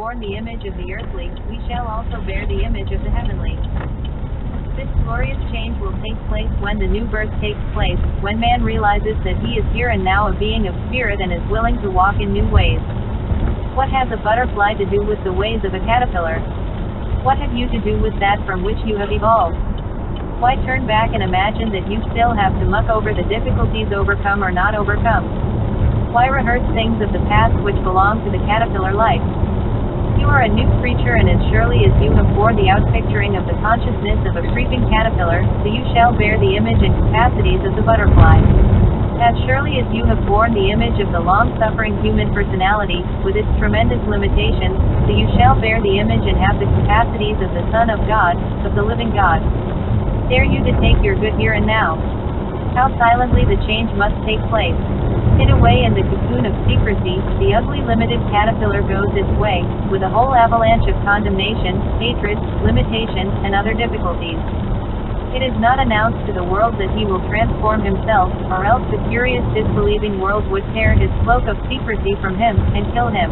borne the image of the earthly, we shall also bear the image of the heavenly. This glorious change will take place when the new birth takes place, when man realizes that he is here and now a being of spirit and is willing to walk in new ways. What has a butterfly to do with the ways of a caterpillar? What have you to do with that from which you have evolved? Why turn back and imagine that you still have to muck over the difficulties overcome or not overcome? Why rehearse things of the past which belong to the caterpillar life? You are a new creature, and as surely as you have borne the outpicturing of the consciousness of a creeping caterpillar, so you shall bear the image and capacities of the butterfly. As surely as you have borne the image of the long-suffering human personality, with its tremendous limitations, so you shall bear the image and have the capacities of the Son of God, of the living God. Dare you to take your good here and now? How silently the change must take place. Hid away in the cocoon of secrecy, the ugly limited caterpillar goes its way, with a whole avalanche of condemnation, hatred, limitation, and other difficulties. It is not announced to the world that he will transform himself, or else the curious disbelieving world would tear his cloak of secrecy from him, and kill him.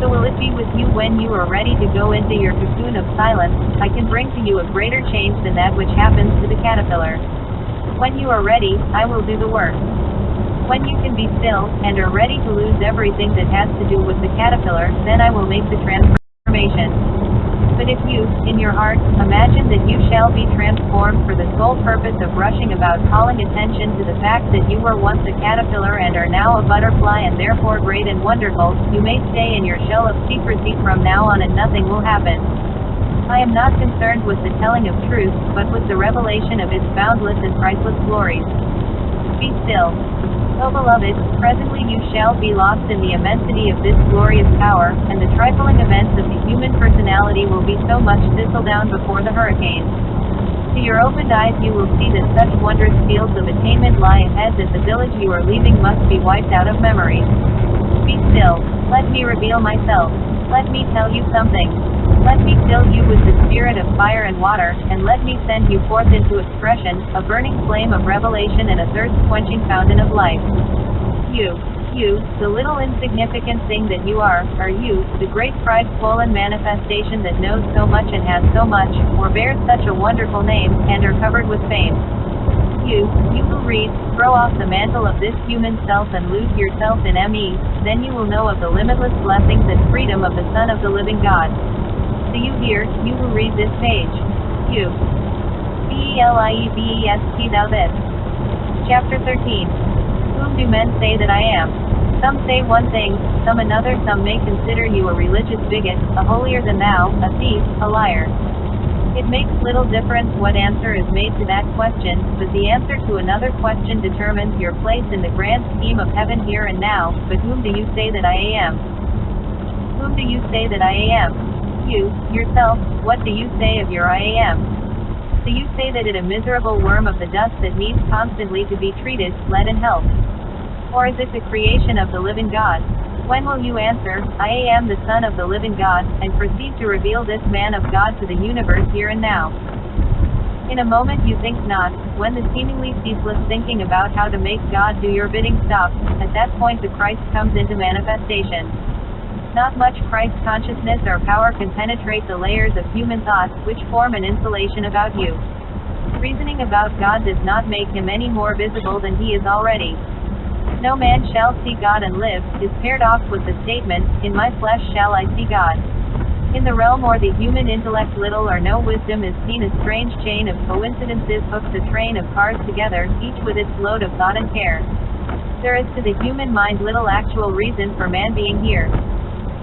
So will it be with you when you are ready to go into your cocoon of silence? I can bring to you a greater change than that which happens to the caterpillar. When you are ready, I will do the work. When you can be still, and are ready to lose everything that has to do with the caterpillar, then I will make the transformation. But if you, in your heart, imagine that you shall be transformed for the sole purpose of rushing about calling attention to the fact that you were once a caterpillar and are now a butterfly and therefore great and wonderful, you may stay in your shell of secrecy from now on and nothing will happen. I am not concerned with the telling of truth, but with the revelation of its boundless and priceless glories. Be still. O beloved, presently you shall be lost in the immensity of this glorious power, and the trifling events of the human personality will be so much thistledown before the hurricane. To your opened eyes you will see that such wondrous fields of attainment lie ahead that the village you are leaving must be wiped out of memory. Be still. Let me reveal myself. Let me tell you something. Let me fill you with the spirit of fire and water, and let me send you forth into expression, a burning flame of revelation and a thirst-quenching fountain of life. You, the little insignificant thing that you are you, the great pride-swollen manifestation that knows so much and has so much, or bears such a wonderful name, and are covered with fame. You who read, throw off the mantle of this human self and lose yourself in me, then you will know of the limitless blessings and freedom of the Son of the living God. Do you hear, you who read this page? You. Believes thou this? Chapter 13. Whom do men say that I am? Some say one thing, some another. Some may consider you a religious bigot, a holier than thou, a thief, a liar. It makes little difference what answer is made to that question, but the answer to another question determines your place in the grand scheme of heaven here and now. But whom do you say that I am? Whom do you say that I am? You, yourself, what do you say of your I am? Do you say that it a miserable worm of the dust that needs constantly to be treated, led and helped? Or is it the creation of the living God? When will you answer, I am the Son of the living God, and proceed to reveal this man of God to the universe here and now? In a moment you think not, when the seemingly ceaseless thinking about how to make God do your bidding stops, at that point the Christ comes into manifestation. Not much Christ consciousness or power can penetrate the layers of human thought, which form an insulation about you. Reasoning about God does not make him any more visible than he is already. No man shall see God and live, is paired off with the statement, in my flesh shall I see God. In the realm or the human intellect little or no wisdom is seen. A strange chain of coincidences hooks a train of cars together, each with its load of thought and care. There is to the human mind little actual reason for man being here.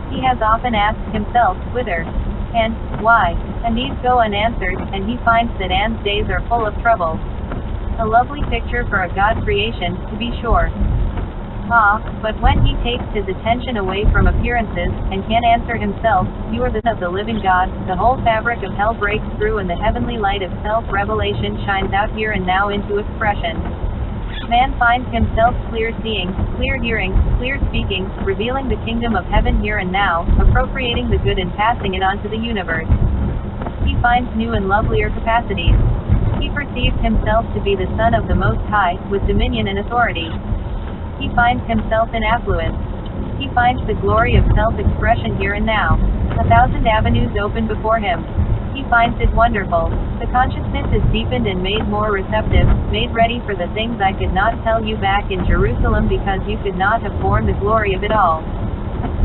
He has often asked himself, whither? And, why? And these go unanswered, and he finds that Anne's days are full of trouble. A lovely picture for a God creation, to be sure. Ah, but when he takes his attention away from appearances, and can answer himself, you are the Son of the living God, the whole fabric of hell breaks through and the heavenly light of self-revelation shines out here and now into expression. Man finds himself clear-seeing, clear-hearing, clear-speaking, revealing the kingdom of heaven here and now, appropriating the good and passing it on to the universe. He finds new and lovelier capacities. He perceives himself to be the Son of the Most High, with dominion and authority. He finds himself in affluence. He finds the glory of self-expression here and now. 1,000 avenues open before him. He finds it wonderful. The consciousness is deepened and made more receptive, made ready for the things I could not tell you back in Jerusalem because you could not have borne the glory of it all.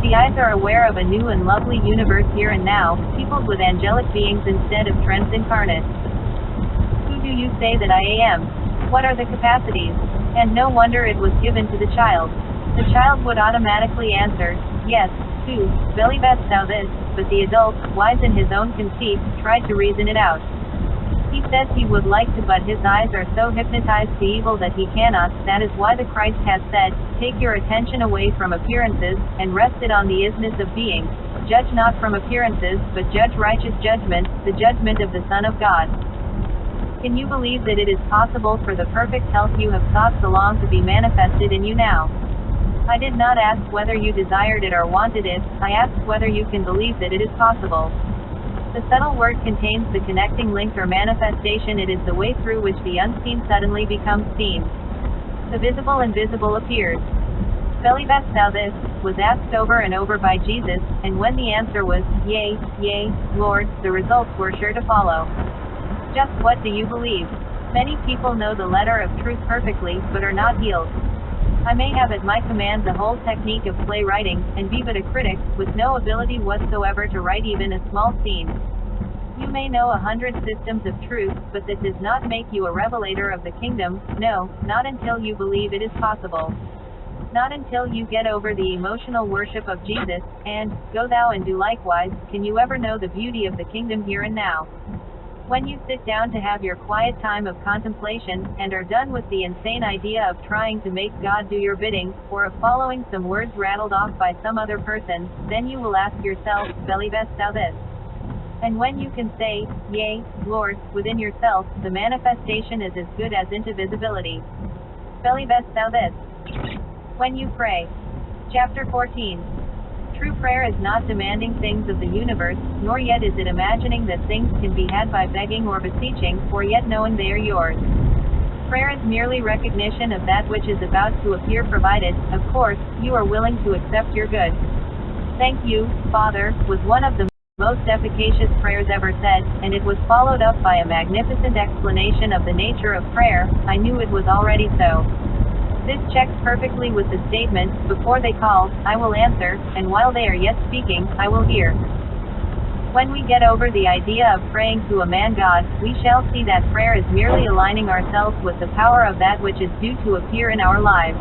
The eyes are aware of a new and lovely universe here and now, peopled with angelic beings instead of trends incarnate. Who do you say that I am? What are the capacities? And no wonder it was given to the child. The child would automatically answer, yes, who, believest thou this? But the adult, wise in his own conceit, tried to reason it out. He says he would like to, but his eyes are so hypnotized to evil that he cannot. That is why the Christ has said, take your attention away from appearances, and rest it on the isness of being. Judge not from appearances, but judge righteous judgment, the judgment of the Son of God. Can you believe that it is possible for the perfect health you have sought so long to be manifested in you now? I did not ask whether you desired it or wanted it, I asked whether you can believe that it is possible. The subtle word contains the connecting link or manifestation. It is the way through which the unseen suddenly becomes seen. The visible and visible appears. Believest thou this? Was asked over and over by Jesus, and when the answer was, yea, yea, Lord, the results were sure to follow. Just what do you believe? Many people know the letter of truth perfectly, but are not healed. I may have at my command the whole technique of playwriting, and be but a critic, with no ability whatsoever to write even a small scene. You may know 100 systems of truth, but that does not make you a revelator of the kingdom, no, not until you believe it is possible. Not until you get over the emotional worship of Jesus, and, go thou and do likewise, can you ever know the beauty of the kingdom here and now. When you sit down to have your quiet time of contemplation, and are done with the insane idea of trying to make God do your bidding, or of following some words rattled off by some other person, then you will ask yourself, believest thou this? And when you can say, yea, Lord, within yourself, the manifestation is as good as into visibility. Believest thou this? When you pray. Chapter 14. True prayer is not demanding things of the universe, nor yet is it imagining that things can be had by begging or beseeching, or yet knowing they are yours. Prayer is merely recognition of that which is about to appear, provided, of course, you are willing to accept your good. Thank you, Father, was one of the most efficacious prayers ever said, and it was followed up by a magnificent explanation of the nature of prayer. I knew it was already so. This checks perfectly with the statement, before they call, I will answer, and while they are yet speaking, I will hear. When we get over the idea of praying to a man God, we shall see that prayer is merely aligning ourselves with the power of that which is due to appear in our lives.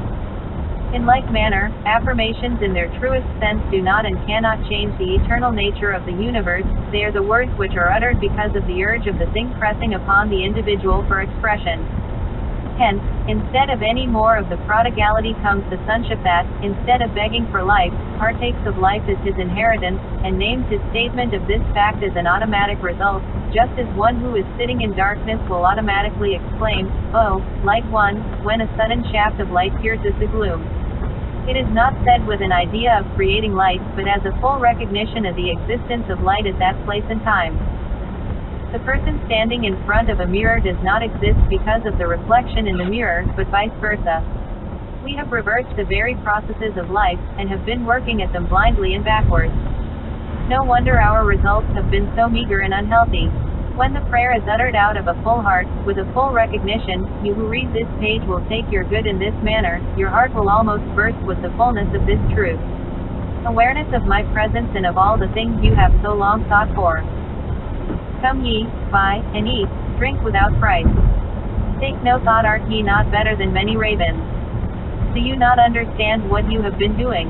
In like manner, affirmations in their truest sense do not and cannot change the eternal nature of the universe. They are the words which are uttered because of the urge of the thing pressing upon the individual for expression. Hence, instead of any more of the prodigality comes the sonship that, instead of begging for life, partakes of life as his inheritance, and names his statement of this fact as an automatic result, just as one who is sitting in darkness will automatically exclaim, oh, light one, when a sudden shaft of light pierces the gloom. It is not said with an idea of creating light, but as a full recognition of the existence of light at that place and time. The person standing in front of a mirror does not exist because of the reflection in the mirror, but vice versa. We have reversed the very processes of life, and have been working at them blindly and backwards. No wonder our results have been so meager and unhealthy. When the prayer is uttered out of a full heart, with a full recognition, you who read this page will take your good in this manner, your heart will almost burst with the fullness of this truth. Awareness of my presence and of all the things you have so long sought for. Come ye, buy, and eat, drink without price. Take no thought, art ye not better than many ravens? Do you not understand what you have been doing?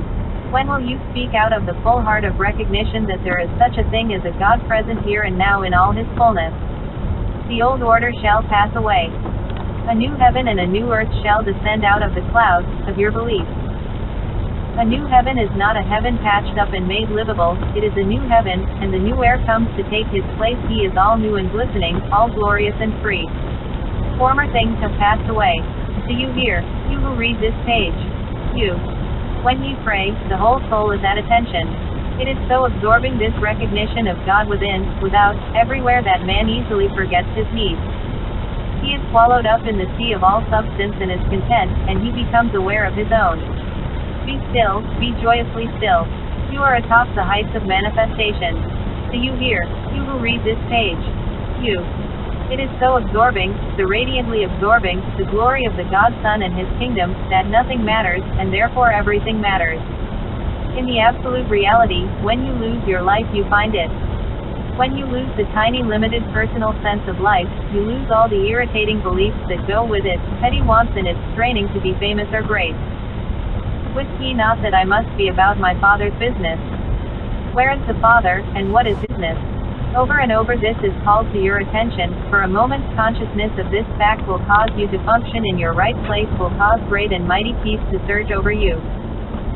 When will you speak out of the full heart of recognition that there is such a thing as a God present here and now in all his fullness? The old order shall pass away. A new heaven and a new earth shall descend out of the clouds, of your belief. A new heaven is not a heaven patched up and made livable, it is a new heaven, and the new air comes to take his place. He is all new and glistening, all glorious and free. Former things have passed away. Do you hear, you who read this page? You. When ye pray, the whole soul is at attention. It is so absorbing, this recognition of God within, without, everywhere, that man easily forgets his needs. He is swallowed up in the sea of all substance and is content, and he becomes aware of his own. Be still, be joyously still. You are atop the heights of manifestation. Do you hear, you who read this page? You. It is so absorbing, so radiantly absorbing, the glory of the God Son and His kingdom, that nothing matters, and therefore everything matters. In the absolute reality, when you lose your life you find it. When you lose the tiny limited personal sense of life, you lose all the irritating beliefs that go with it, petty wants and its straining to be famous or great. Wist ye not that I must be about my Father's business? Where is the Father, and what is business? Over and over this is called to your attention, for a moment's consciousness of this fact will cause you to function in your right place, will cause great and mighty peace to surge over you.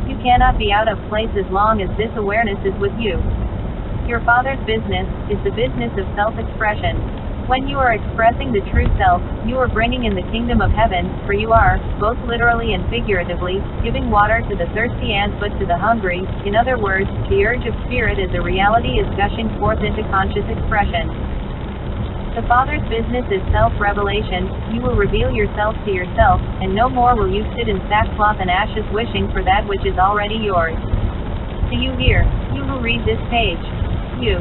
You cannot be out of place as long as this awareness is with you. Your Father's business is the business of self-expression. When you are expressing the true self, you are bringing in the kingdom of heaven, for you are, both literally and figuratively, giving water to the thirsty and food to the hungry. In other words, the urge of spirit as a reality is gushing forth into conscious expression. The Father's business is self-revelation. You will reveal yourself to yourself, and no more will you sit in sackcloth and ashes wishing for that which is already yours. Do you hear, you who read this page? You.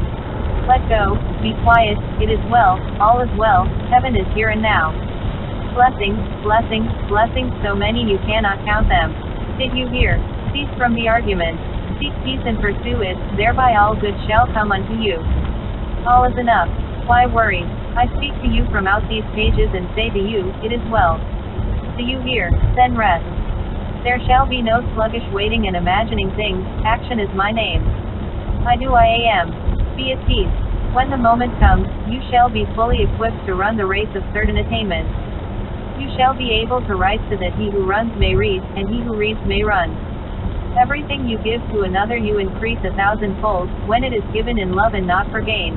Let go, be quiet, it is well, all is well, heaven is here and now. Blessings, blessings, blessings, so many you cannot count them. Did you hear? Cease from the argument. Seek peace and pursue it, thereby all good shall come unto you. All is enough. Why worry? I speak to you from out these pages and say to you, it is well. Do you hear? Then rest. There shall be no sluggish waiting and imagining things, action is my name. I do I am. Be at peace. When the moment comes, you shall be fully equipped to run the race of certain attainment. You shall be able to write so that he who runs may read, and he who reads may run. Everything you give to another you increase 1,000-fold, when it is given in love and not for gain.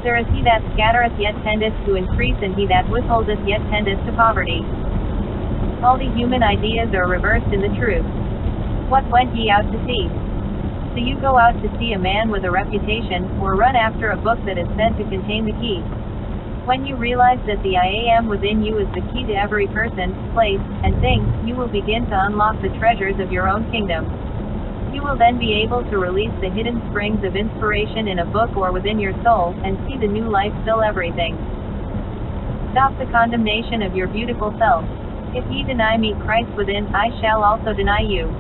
There is he that scattereth yet tendeth to increase, and he that withholdeth yet tendeth to poverty. All the human ideas are reversed in the truth. What went ye out to see? Do you go out to see a man with a reputation, or run after a book that is said to contain the key? When you realize that the I Am within you is the key to every person, place, and thing, you will begin to unlock the treasures of your own kingdom. You will then be able to release the hidden springs of inspiration in a book or within your soul, and see the new life fill everything. Stop the condemnation of your beautiful self. If ye deny me Christ within, I shall also deny you.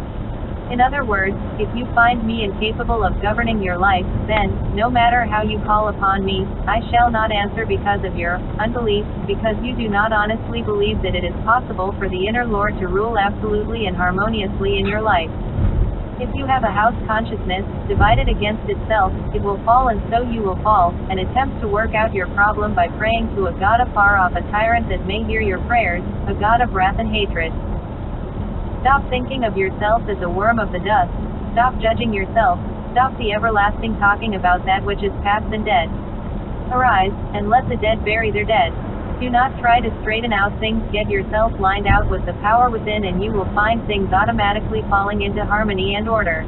In other words, if you find me incapable of governing your life, then, no matter how you call upon me, I shall not answer because of your unbelief, because you do not honestly believe that it is possible for the inner Lord to rule absolutely and harmoniously in your life. If you have a house consciousness, divided against itself, it will fall and so you will fall, and attempt to work out your problem by praying to a God afar off, a tyrant that may hear your prayers, a God of wrath and hatred. Stop thinking of yourself as a worm of the dust. Stop judging yourself. Stop the everlasting talking about that which is past and dead. Arise, and let the dead bury their dead. Do not try to straighten out things. Get yourself lined out with the power within, and you will find things automatically falling into harmony and order.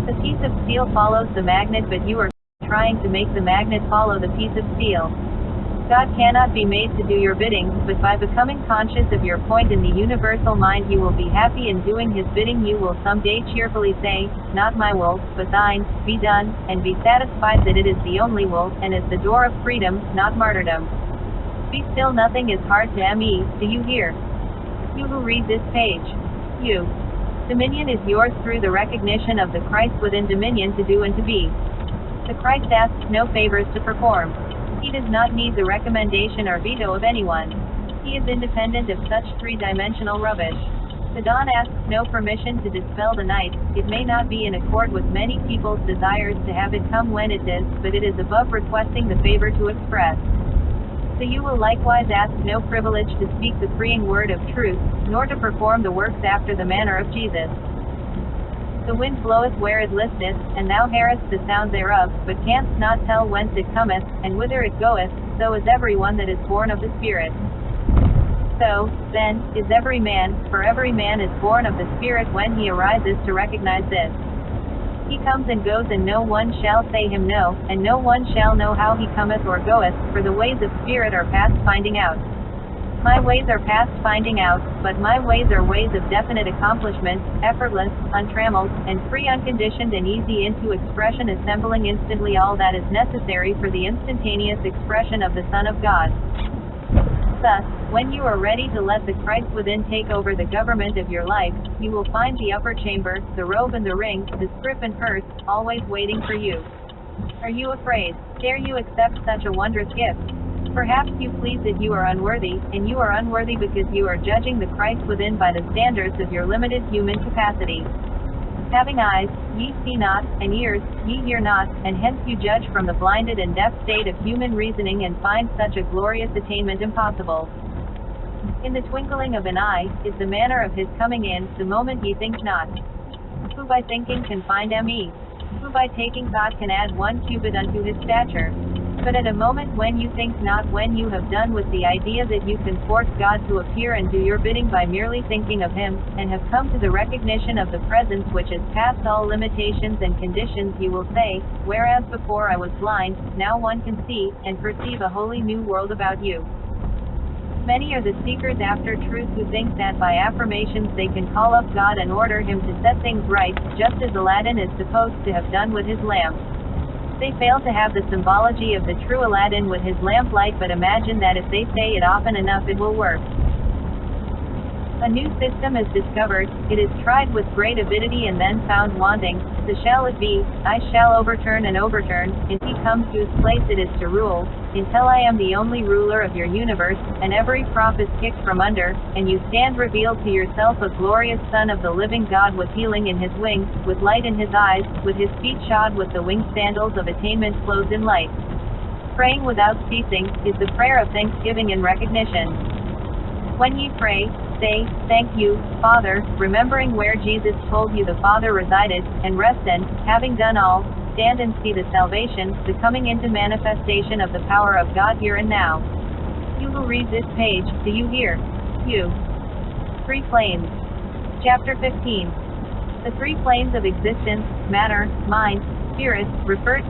The piece of steel follows the magnet, but you are trying to make the magnet follow the piece of steel. God cannot be made to do your bidding, but by becoming conscious of your point in the universal mind you will be happy in doing His bidding. You will someday cheerfully say, not my will, but thine, be done, and be satisfied that it is the only will, and is the door of freedom, not martyrdom. Be still, nothing is hard to me, do you hear? You who read this page. You. Dominion is yours through the recognition of the Christ within. Dominion to do and to be. The Christ asks no favors to perform. He does not need the recommendation or veto of anyone. He is independent of such three-dimensional rubbish. The dawn asks no permission to dispel the night. It may not be in accord with many people's desires to have it come when it does, but it is above requesting the favor to express. So you will likewise ask no privilege to speak the freeing word of truth, nor to perform the works after the manner of Jesus. The wind bloweth where it listeth, and thou hearest the sound thereof, but canst not tell whence it cometh, and whither it goeth, so is every one that is born of the Spirit. So, then, is every man, for every man is born of the Spirit when he arises to recognize this. He comes and goes, and no one shall say him no, and no one shall know how he cometh or goeth, for the ways of Spirit are past finding out. My ways are past finding out, but my ways are ways of definite accomplishment, effortless, untrammeled, and free, unconditioned and easy into expression, assembling instantly all that is necessary for the instantaneous expression of the Son of God. Thus, when you are ready to let the Christ within take over the government of your life, you will find the upper chamber, the robe and the ring, the scrip and purse, always waiting for you. Are you afraid? Dare you accept such a wondrous gift? Perhaps you plead that you are unworthy, and you are unworthy because you are judging the Christ within by the standards of your limited human capacity. Having eyes, ye see not, and ears, ye hear not, and hence you judge from the blinded and deaf state of human reasoning and find such a glorious attainment impossible. In the twinkling of an eye, is the manner of his coming in, the moment ye think not. Who by thinking can find me? Who by taking thought can add 1 cubit unto his stature? But at a moment when you think not, when you have done with the idea that you can force God to appear and do your bidding by merely thinking of him, and have come to the recognition of the presence which is past all limitations and conditions, you will say, whereas before I was blind, now one can see, and perceive a wholly new world about you. Many are the seekers after truth who think that by affirmations they can call up God and order him to set things right, just as Aladdin is supposed to have done with his lamp. They fail to have the symbology of the true Aladdin with his lamplight, but imagine that if they say it often enough it will work. A new system is discovered, it is tried with great avidity and then found wanting. So shall it be, I shall overturn and overturn, if he comes whose place it is to rule, until I am the only ruler of your universe, and every prop is kicked from under, and you stand revealed to yourself a glorious Son of the living God with healing in his wings, with light in his eyes, with his feet shod with the winged sandals of attainment clothed in light. Praying without ceasing, is the prayer of thanksgiving and recognition. When ye pray, say, thank you, Father, remembering where Jesus told you the Father resided, and rest and, having done all, stand and see the salvation, the coming into manifestation of the power of God here and now. You who read this page, do you hear? You. 3 planes. Chapter 15. The 3 planes of existence, matter, mind, spirit, referred